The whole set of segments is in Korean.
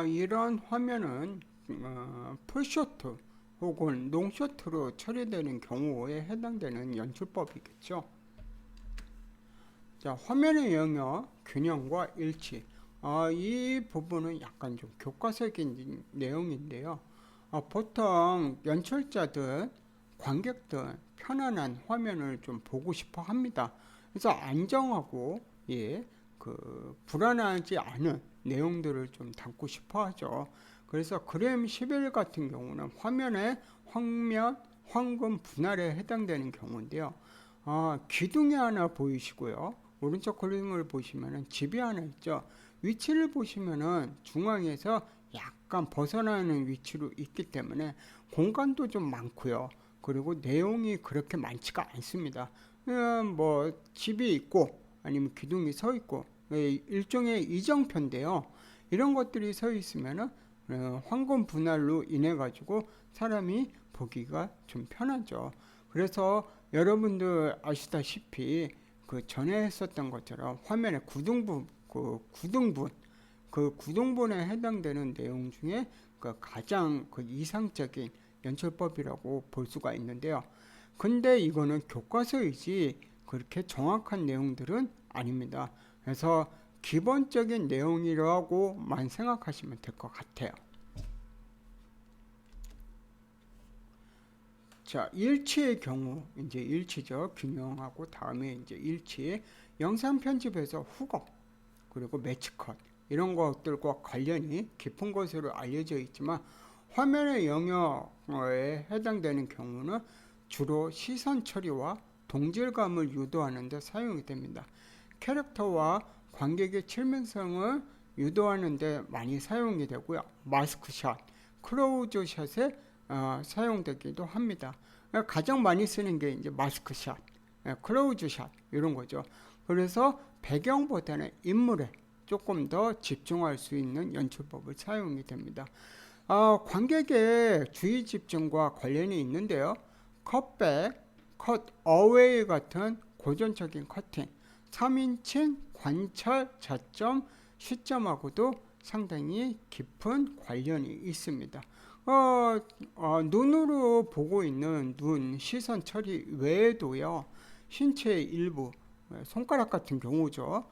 이런 화면은 풀쇼트 혹은 롱쇼트로 처리되는 경우에 해당되는 연출법이겠죠. 자, 화면의 영역, 균형과 일치. 이 부분은 약간 좀 교과서적인 내용인데요. 보통 연출자들, 관객들 편안한 화면을 좀 보고 싶어 합니다. 그래서 안정하고 불안하지 않은 내용들을 좀 담고 싶어 하죠. 그래서 그램 11 같은 경우는 화면의 황면, 황금 분할에 해당되는 경우인데요. 기둥이 하나 보이시고요. 오른쪽 그림을 보시면은 집이 하나 있죠. 위치를 보시면은 중앙에서 약간 벗어나는 위치로 있기 때문에 공간도 좀 많고요. 그리고 내용이 그렇게 많지가 않습니다. 뭐 집이 있고 아니면 기둥이 서 있고 일종의 이정표인데요. 이런 것들이 서 있으면은 황금 분할로 인해 가지고 사람이 보기가 좀 편하죠. 그래서 여러분들 아시다시피 그 전에 했었던 것처럼 화면의 구등분에 해당되는 내용 중에 그 가장 그 이상적인 연출법이라고 볼 수가 있는데요. 근데 이거는 교과서이지 그렇게 정확한 내용들은 아닙니다. 그래서 기본적인 내용이라고만 생각하시면 될 것 같아요. 자, 일치의 경우, 이제 일치죠. 균형하고 다음에 이제 일치. 영상 편집에서 후거, 그리고 매치컷, 이런 것들과 관련이 깊은 것으로 알려져 있지만, 화면의 영역에 해당되는 경우는 주로 시선 처리와 동질감을 유도하는 데 사용이 됩니다. 캐릭터와 관객의 친밀성을 유도하는 데 많이 사용이 되고요. 마스크샷, 클로우즈샷에 사용되기도 합니다. 가장 많이 쓰는 게 이제 마스크샷, 클로우즈샷 이런 거죠. 그래서 배경보다는 인물에 조금 더 집중할 수 있는 연출법을 사용이 됩니다. 관객의 주의 집중과 관련이 있는데요. 컷백, 컷 어웨이 같은 고전적인 커팅, 3인칭 관찰 자점 시점하고도 상당히 깊은 관련이 있습니다. 눈으로 보고 있는 눈 시선 처리 외에도요, 신체의 일부, 손가락 같은 경우죠.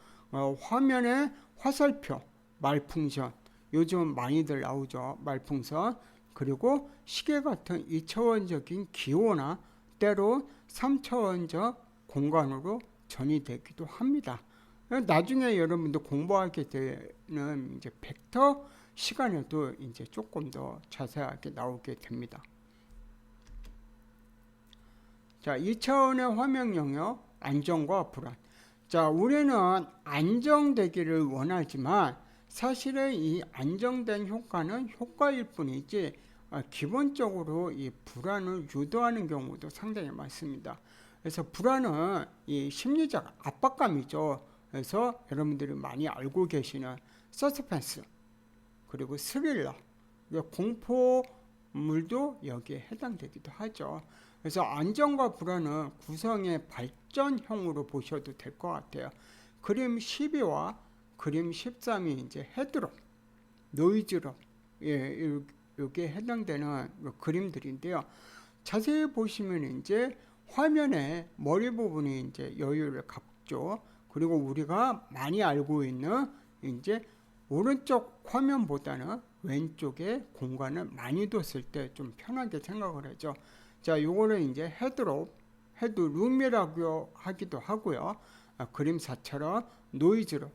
화면에 화살표, 말풍선, 요즘 많이들 나오죠. 말풍선, 그리고 시계 같은 2차원적인 기호나 때로 3차원적 공간으로 전이되기도 합니다. 나중에 여러분들 공부하게 되는 이제 벡터 시간에도 이제 조금 더 자세하게 나오게 됩니다. 자, 2차원의 화면 영역, 안정과 불안. 자, 우리는 안정되기를 원하지만 사실은 이 안정된 효과는 효과일 뿐이지 기본적으로 이 불안을 유도하는 경우도 상당히 많습니다. 그래서 불안은 이 심리적 압박감이죠. 그래서 여러분들이 많이 알고 계시는 서스펜스, 그리고 스릴러, 공포물도 여기에 해당되기도 하죠. 그래서 안정과 불안은 구성의 발전형으로 보셔도 될 것 같아요. 그림 12와 그림 13이 이제 헤드롭, 노이즈롭, 여기에 해당되는 그림들인데요. 자세히 보시면 이제 화면의 머리 부분이 이제 여유를 갖죠. 그리고 우리가 많이 알고 있는 이제 오른쪽 화면보다는 왼쪽에 공간을 많이 뒀을 때 좀 편하게 생각을 하죠. 자, 요거는 이제 헤드룸이라고 하기도 하고요. 그림사처럼 노이즈로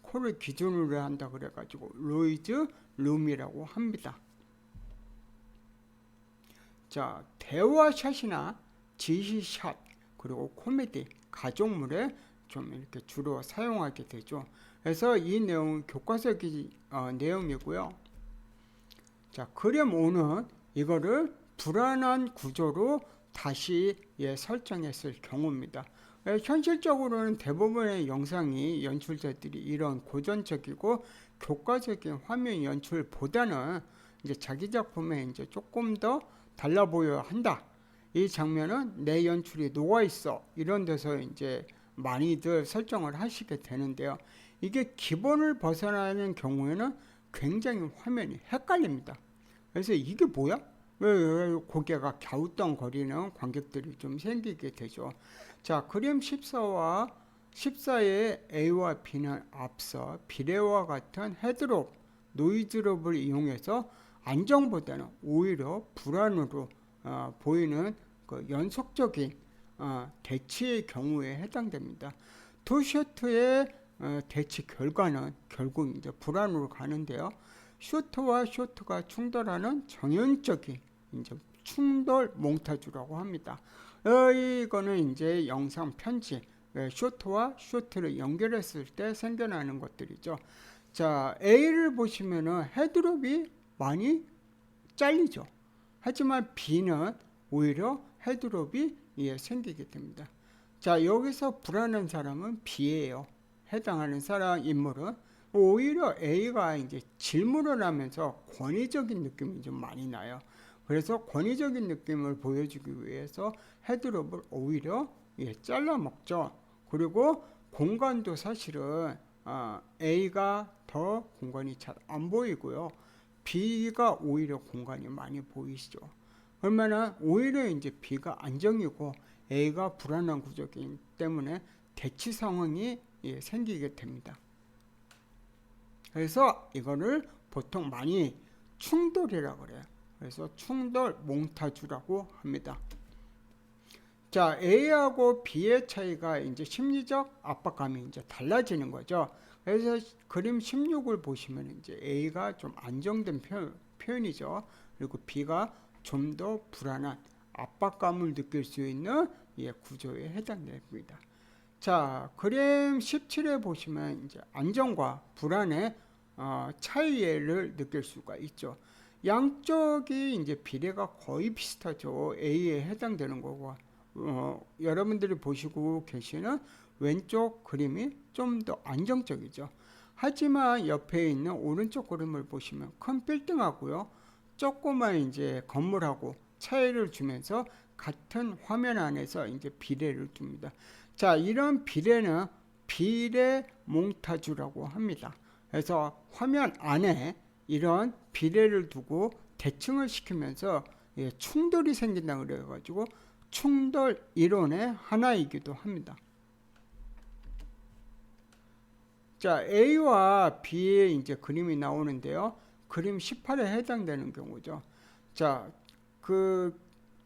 코를 기준으로 한다 그래가지고 노이즈 룸이라고 합니다. 자, 대화샷이나 지시샷, 그리고 코미디, 가족물에 좀 이렇게 주로 사용하게 되죠. 그래서 이 내용은 교과서적 내용이고요. 자, 그림 5는 이거를 불안한 구조로 다시 설정했을 경우입니다. 현실적으로는 대부분의 영상이 연출자들이 이런 고전적이고 교과적인 화면 연출보다는 이제 자기 작품에 이제 조금 더 달라 보여야 한다. 이 장면은 내 연출이 녹아 있어. 이런 데서 이제 많이들 설정을 하시게 되는데요. 이게 기본을 벗어나는 경우에는 굉장히 화면이 헷갈립니다. 그래서 이게 뭐야? 왜 고개가 갸우뚱거리는 관객들이 좀 생기게 되죠. 자, 그림 14의 A와 B는 앞서 비례와 같은 헤드롭, 노이즈롭을 이용해서 안정보다는 오히려 불안으로 보이는 그 연속적인 대치의 경우에 해당됩니다. 두 슈트의 대치 결과는 결국 이제 불안으로 가는데요. 슈트와 슈트가 충돌하는 정연적인 이제 충돌 몽타주라고 합니다. 이거는 이제 영상 편집, 슈트와 슈트를 연결했을 때 생겨나는 것들이죠. 자, A를 보시면은 헤드롭이 많이 잘리죠. 하지만 B는 오히려 헤드롭이 생기게 됩니다. 자, 여기서 불안한 사람은 B예요. 해당하는 사람 인물은 오히려 A가 이제 질문을 하면서 권위적인 느낌이 좀 많이 나요. 그래서 권위적인 느낌을 보여주기 위해서 헤드롭을 오히려 잘라 먹죠. 그리고 공간도 사실은 A가 더 공간이 잘 안 보이고요. B가 오히려 공간이 많이 보이시죠. 그러면은 오히려 이제 B가 안정이고 A가 불안한 구조이기 때문에 대치 상황이 생기게 됩니다. 그래서 이거를 보통 많이 충돌이라고 그래요. 그래서 충돌 몽타주라고 합니다. 자, A하고 B의 차이가 이제 심리적 압박감이 이제 달라지는 거죠. 그래서 그림 16을 보시면 이제 A가 좀 안정된 표현이죠. 그리고 B가 좀 더 불안한 압박감을 느낄 수 있는 구조에 해당됩니다. 자, 그림 17에 보시면 이제 안정과 불안의 차이를 느낄 수가 있죠. 양쪽이 이제 비례가 거의 비슷하죠. A에 해당되는 거고, 여러분들이 보시고 계시는 왼쪽 그림이 좀 더 안정적이죠. 하지만 옆에 있는 오른쪽 그림을 보시면 큰 빌딩하고요, 조그만 이제 건물하고 차이를 주면서 같은 화면 안에서 이제 비례를 둡니다. 자, 이런 비례는 비례 몽타주라고 합니다. 그래서 화면 안에 이런 비례를 두고 대칭을 시키면서 충돌이 생긴다 그래가지고 충돌 이론의 하나이기도 합니다. 자, A와 B의 이제 그림이 나오는데요. 그림 18에 해당되는 경우죠. 자, 그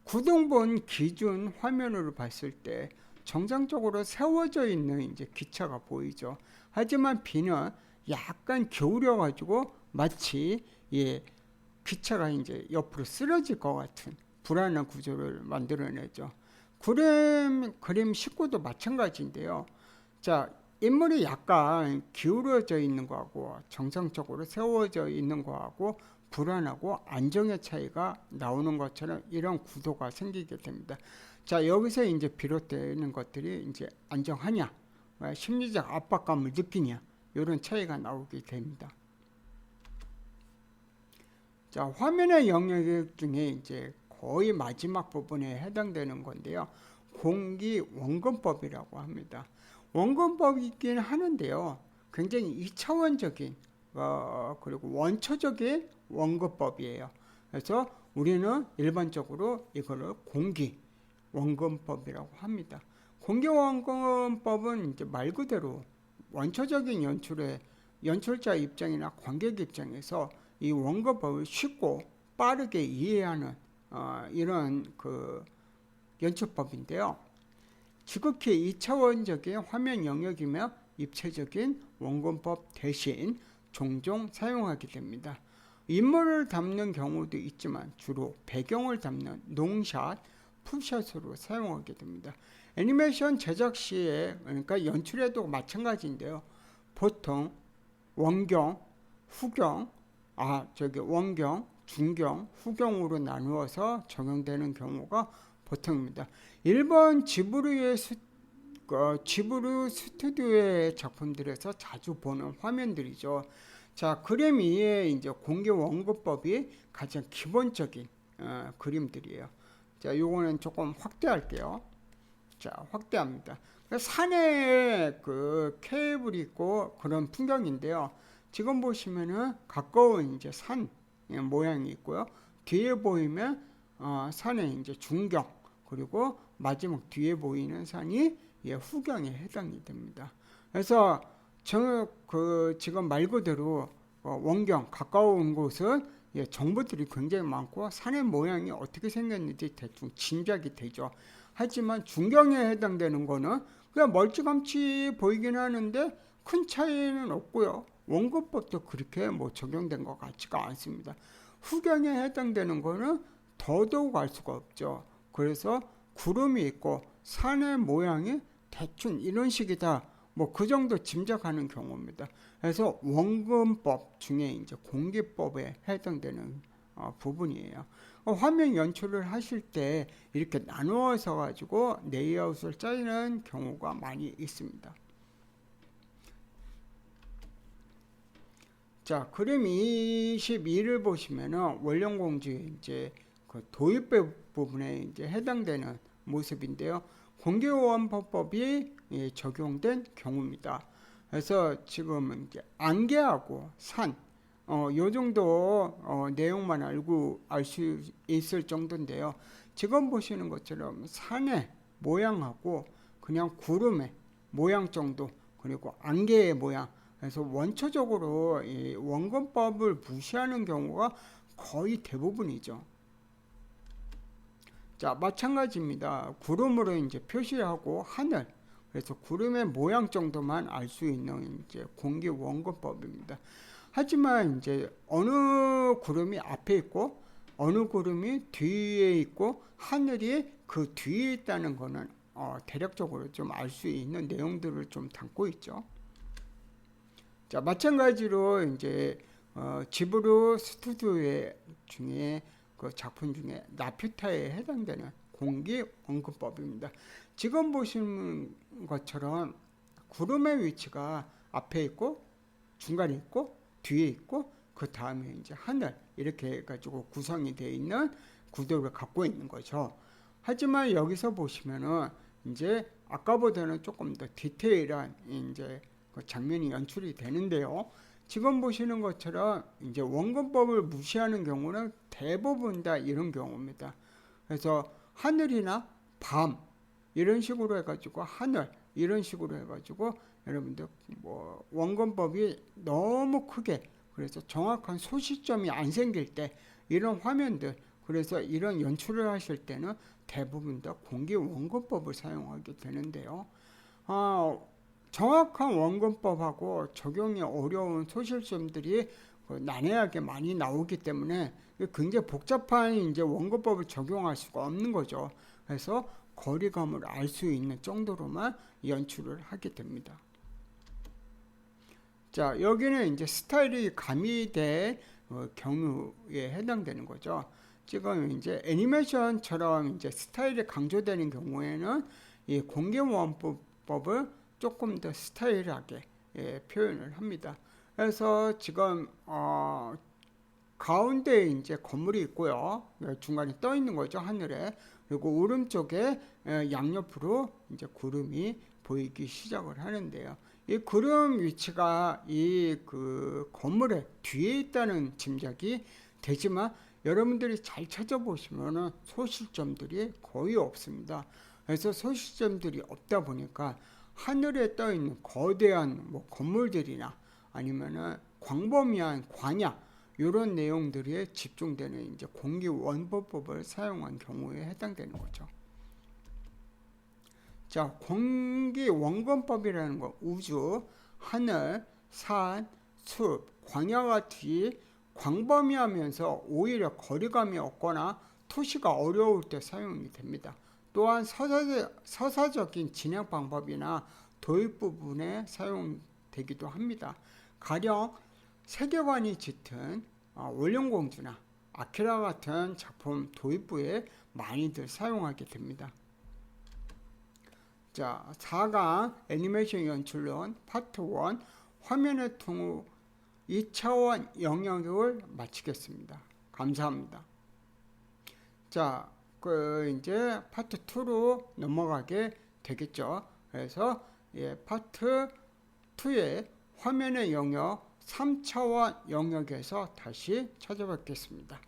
구동본 기준 화면으로 봤을 때 정상적으로 세워져 있는 이제 기차가 보이죠. 하지만 B는 약간 기울여 가지고 마치 기차가 이제 옆으로 쓰러질 것 같은 불안한 구조를 만들어내죠. 그림 19도 마찬가지인데요. 자, 인물이 약간 기울어져 있는 거하고 정상적으로 세워져 있는 거하고 불안하고 안정의 차이가 나오는 것처럼 이런 구도가 생기게 됩니다. 자, 여기서 이제 비롯되는 것들이 이제 안정하냐, 심리적 압박감을 느끼냐, 이런 차이가 나오게 됩니다. 자, 화면의 영역 중에 이제 거의 마지막 부분에 해당되는 건데요. 공기 원근법이라고 합니다. 원근법이긴 하는데요. 굉장히 2차원적인 그리고 원초적인 원근법이에요. 그래서 우리는 일반적으로 이거를 공기 원근법이라고 합니다. 공기 원근법은 이제 말 그대로 원초적인 연출자 입장이나 관객 입장에서 이 원근법을 쉽고 빠르게 이해하는 이런 그 연출법인데요. 지극히 2차원적인 화면 영역이며 입체적인 원근법 대신 종종 사용하게 됩니다. 인물을 담는 경우도 있지만 주로 배경을 담는 롱샷, 풀샷으로 사용하게 됩니다. 애니메이션 제작 시에, 그러니까 연출에도 마찬가지인데요. 보통 원경, 후경, 원경, 중경, 후경으로 나누어서 적용되는 경우가 보통입니다. 일본 지브리 스튜디오의 작품들에서 자주 보는 화면들이죠. 자, 그림 위에 이제 공기 원근법이 가장 기본적인 그림들이에요. 자, 요거는 조금 확대할게요. 자, 확대합니다. 산에 그 케이블이 있고 그런 풍경인데요. 지금 보시면은 가까운 이제 산 모양이 있고요. 뒤에 보이면 산의 이제 중경, 그리고 마지막 뒤에 보이는 산이 후경에 해당이 됩니다. 그래서 지금 말 그대로 원경 가까운 곳은 정보들이 굉장히 많고 산의 모양이 어떻게 생겼는지 대충 짐작이 되죠. 하지만 중경에 해당되는 거는 그냥 멀찌감치 보이긴 하는데 큰 차이는 없고요. 원근법도 그렇게 뭐 적용된 것 같지가 않습니다. 후경에 해당되는 거는 더더욱 알 수가 없죠. 그래서 구름이 있고 산의 모양이 대충 이런 식이다. 뭐 그 정도 짐작하는 경우입니다. 그래서 원근법 중에 이제 공기법에 해당되는 부분이에요. 화면 연출을 하실 때 이렇게 나누어서 가지고 레이아웃을 짜는 경우가 많이 있습니다. 자, 그림 22를 보시면은 원령공주의 이제 그 도입부 부분에 이제 해당되는 모습인데요. 공기오염법이 적용된 경우입니다. 그래서 지금 이제 안개하고 산, 요 정도 내용만 알고 알 수 있을 정도인데요. 지금 보시는 것처럼 산의 모양하고 그냥 구름의 모양 정도, 그리고 안개의 모양, 그래서 원초적으로 이 원근법을 무시하는 경우가 거의 대부분이죠. 자, 마찬가지입니다. 구름으로 이제 표시하고 하늘, 그래서 구름의 모양 정도만 알 수 있는 이제 공기 원근법입니다. 하지만 이제 어느 구름이 앞에 있고 어느 구름이 뒤에 있고 하늘이 그 뒤에 있다는 것은 대략적으로 좀 알 수 있는 내용들을 좀 담고 있죠. 자, 마찬가지로 이제 지브루 스튜디오의 중에 그 작품 중에 나퓨타에 해당되는 공기 원근법입니다. 지금 보시는 것처럼 구름의 위치가 앞에 있고 중간에 있고 뒤에 있고 그 다음에 이제 하늘, 이렇게 해가지고 구성이 되어 있는 구도를 갖고 있는 거죠. 하지만 여기서 보시면은 이제 아까보다는 조금 더 디테일한 이제 그 장면이 연출이 되는데요. 지금 보시는 것처럼 이제 원근법을 무시하는 경우는 대부분 다 이런 경우입니다. 그래서 하늘이나 밤 이런 식으로 해가지고 하늘 이런 식으로 해가지고 여러분들 뭐 원근법이 너무 크게, 그래서 정확한 소시점이 안 생길 때 이런 화면들, 그래서 이런 연출을 하실 때는 대부분 다 공기 원근법을 사용하게 되는데요. 정확한 원근법하고 적용이 어려운 소실점들이 난해하게 많이 나오기 때문에 굉장히 복잡한 이제 원근법을 적용할 수가 없는 거죠. 그래서 거리감을 알 수 있는 정도로만 연출을 하게 됩니다. 자, 여기는 이제 스타일이 가미된 경우에 해당되는 거죠. 지금 이제 애니메이션처럼 이제 스타일이 강조되는 경우에는 이 공기원법을 조금 더 스타일하게 표현을 합니다. 그래서 지금 가운데에 이제 건물이 있고요. 중간에 떠 있는 거죠, 하늘에. 그리고 오른쪽에 양옆으로 이제 구름이 보이기 시작을 하는데요. 이 구름 위치가 이 그 건물의 뒤에 있다는 짐작이 되지만 여러분들이 잘 찾아보시면은 소실점들이 거의 없습니다. 그래서 소실점들이 없다 보니까 하늘에 떠 있는 거대한 뭐 건물들이나 아니면은 광범위한 광야, 이런 내용들이 집중되는 이제 공기 원본법을 사용한 경우에 해당되는 거죠. 자, 공기 원근법이라는 거, 우주, 하늘, 산, 숲, 광야 같이 광범위하면서 오히려 거리감이 없거나 투시가 어려울 때 사용이 됩니다. 또한 서사적인 진행 방법이나 도입 부분에 사용되기도 합니다. 가령 세계관이 짙은 원령공주나 아키라 같은 작품 도입부에 많이들 사용하게 됩니다. 자, 4강 애니메이션 연출론 파트 1 화면의 통후 2차원 영역을 마치겠습니다. 감사합니다. 자, 이제 파트 2로 넘어가게 되겠죠. 그래서 파트 2의 화면의 영역 3차원 영역에서 다시 찾아뵙겠습니다.